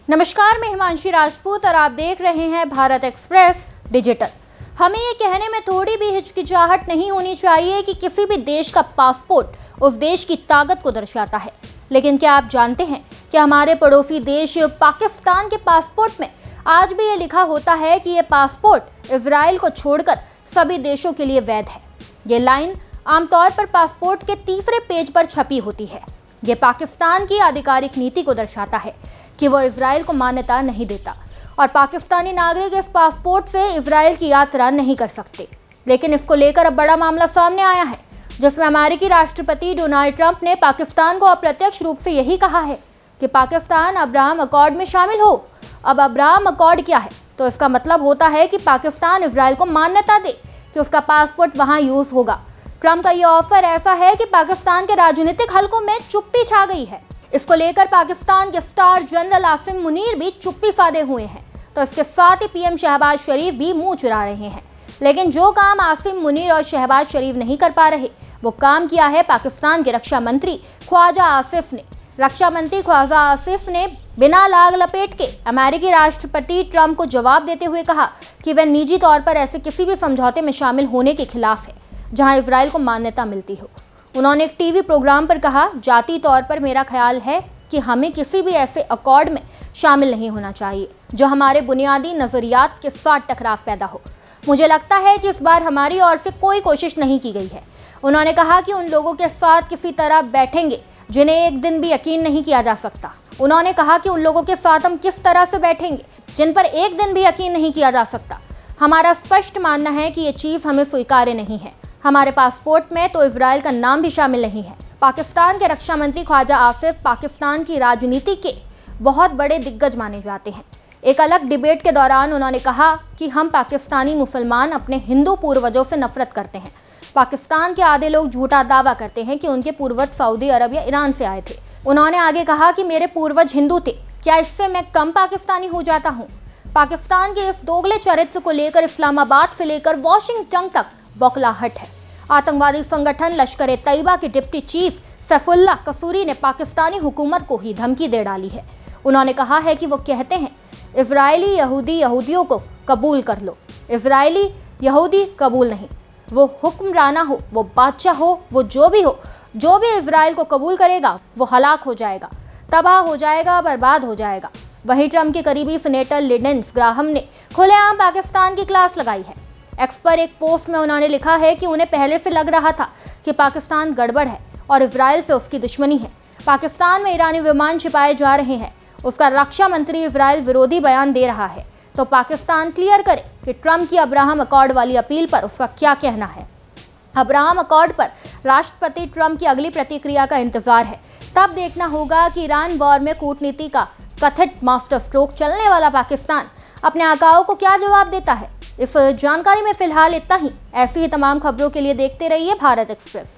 नमस्कार, मैं हिमांशी राजपूत और आप देख रहे हैं भारत एक्सप्रेस डिजिटल। हमें ये कहने में थोड़ी भी हिचकिचाहट नहीं होनी चाहिए कि किसी भी देश का पासपोर्ट उस देश की ताकत को दर्शाता है। लेकिन क्या आप जानते हैं कि हमारे पड़ोसी देश पाकिस्तान के पासपोर्ट में आज भी ये लिखा होता है कि ये पासपोर्ट इजराइल को छोड़कर सभी देशों के लिए वैध है। ये लाइन आमतौर पर पासपोर्ट के तीसरे पेज पर छपी होती है। ये पाकिस्तान की आधिकारिक नीति को दर्शाता है कि वो इजराइल को मान्यता नहीं देता और पाकिस्तानी नागरिक इस पासपोर्ट से इजराइल की यात्रा नहीं कर सकते। लेकिन इसको लेकर अब बड़ा मामला सामने आया है, जिसमें अमेरिकी राष्ट्रपति डोनाल्ड ट्रंप ने पाकिस्तान को अप्रत्यक्ष रूप से यही कहा है कि पाकिस्तान अब्राहम अकॉर्ड में शामिल हो। अब अब्राहम अकॉर्ड क्या है? तो इसका मतलब होता है कि पाकिस्तान इजराइल को मान्यता दे कि उसका पासपोर्ट वहां यूज होगा। ट्रंप का यह ऑफर ऐसा है कि पाकिस्तान के राजनीतिक हलकों में चुप्पी छा गई है। इसको लेकर पाकिस्तान के स्टार जनरल आसिम मुनीर भी चुप्पी साधे हुए हैं, तो इसके साथ ही पीएम शहबाज शरीफ भी मुंह चुरा रहे हैं। लेकिन जो काम आसिम मुनीर और शहबाज शरीफ नहीं कर पा रहे, वो काम किया है पाकिस्तान के रक्षा मंत्री ख्वाजा आसिफ ने। रक्षा मंत्री ख्वाजा आसिफ ने बिना लाग लपेट के अमेरिकी राष्ट्रपति ट्रंप को जवाब देते हुए कहा कि वह निजी तौर पर ऐसे किसी भी समझौते में शामिल होने के खिलाफ है जहां इजराइल को मान्यता मिलती हो। उन्होंने एक टीवी प्रोग्राम पर कहा, जाती तौर पर मेरा ख्याल है कि हमें किसी भी ऐसे अकॉर्ड में शामिल नहीं होना चाहिए जो हमारे बुनियादी नज़रियात के साथ टकराव पैदा हो। मुझे लगता है कि इस बार हमारी ओर से कोई कोशिश नहीं की गई है। उन्होंने कहा कि उन लोगों के साथ किसी तरह बैठेंगे जिन्हें एक दिन भी यकीन नहीं किया जा सकता। उन्होंने कहा कि उन लोगों के साथ हम किस तरह से बैठेंगे जिन पर एक दिन भी यकीन नहीं किया जा सकता। हमारा स्पष्ट मानना है कि ये चीज़ हमें स्वीकार्य नहीं है। हमारे पासपोर्ट में तो इजराइल का नाम भी शामिल नहीं है। पाकिस्तान के रक्षा मंत्री ख्वाजा आसिफ पाकिस्तान की राजनीति के बहुत बड़े दिग्गज माने जाते हैं। एक अलग डिबेट के दौरान उन्होंने कहा कि हम पाकिस्तानी मुसलमान अपने हिंदू पूर्वजों से नफरत करते हैं। पाकिस्तान के आधे लोग झूठा दावा करते हैं कि उनके पूर्वज सऊदी अरब या ईरान से आए थे। उन्होंने आगे कहा कि मेरे पूर्वज हिंदू थे, क्या इससे मैं कम पाकिस्तानी हो जाता हूँ? पाकिस्तान के इस दोगले चरित्र को लेकर इस्लामाबाद से लेकर वॉशिंगटन तक बौखलाहट है। आतंकवादी संगठन लश्कर तैयबा के डिप्टी चीफ सैफुल्लाह कसूरी ने पाकिस्तानी हुकूमत को ही धमकी दे डाली है। उन्होंने कहा है कि वो कहते हैं इजरायली यहूदियों को कबूल कर लो। इजरायली यहूदी कबूल नहीं, वो हुक्मराना हो, वो बादशाह हो, वो जो भी इजराइल को कबूल करेगा वो हलाक हो जाएगा, तबाह हो जाएगा, बर्बाद हो जाएगा। वहीं ट्रंप के करीबी सीनेटर लिंडसे ग्राहम ने खुलेआम पाकिस्तान की क्लास लगाई है। एक्स पर एक पोस्ट में उन्होंने लिखा है कि उन्हें पहले से लग रहा था कि पाकिस्तान गड़बड़ है और इजराइल से उसकी दुश्मनी है। पाकिस्तान में ईरानी विमान छिपाए जा रहे हैं। उसका रक्षा मंत्री इजराइल विरोधी बयान दे रहा है, तो पाकिस्तान क्लियर करे कि ट्रंप की अब्राहम अकॉर्ड वाली अपील पर उसका क्या कहना है। अब्राहम अकॉर्ड पर राष्ट्रपति ट्रंप की अगली प्रतिक्रिया का इंतजार है। तब देखना होगा कि ईरान वॉर में कूटनीति का कथित मास्टर स्ट्रोक चलने वाला पाकिस्तान अपने आकाओं को क्या जवाब देता है। इस जानकारी में फिलहाल इतना ही। ऐसी ही तमाम खबरों के लिए देखते रहिए भारत एक्सप्रेस।